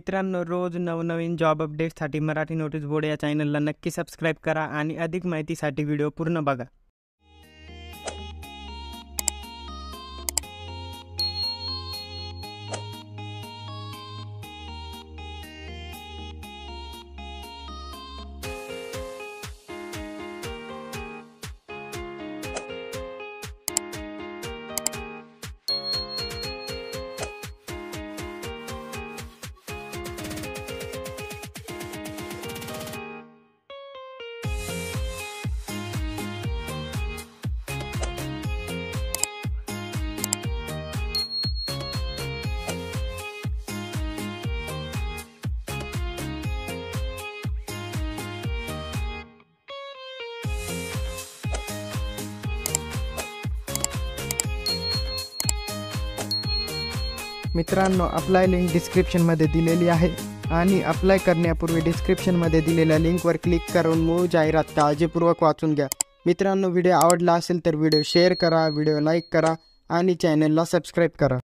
मित्रांनो, रोज नवनवीन जॉब अपडेट्ससाठी मराठी नोटीस बोर्ड या चॅनलला नक्की सबस्क्राईब करा आणि अधिक माहितीसाठी व्हिडिओ पूर्ण बघा. मित्रांनो, अप्लाय लिंक डिस्क्रिप्शनमध्ये दिलेली आहे आणि अप्लाय करण्यापूर्वी डिस्क्रिप्शनमध्ये दिलेल्या लिंकवर क्लिक करून मूळ जाहिरात काळजीपूर्वक वाचून घ्या. मित्रांनो, व्हिडिओ आवडला असेल तर व्हिडिओ शेअर करा, व्हिडिओ लाईक करा आणि चॅनलला सबस्क्राईब करा.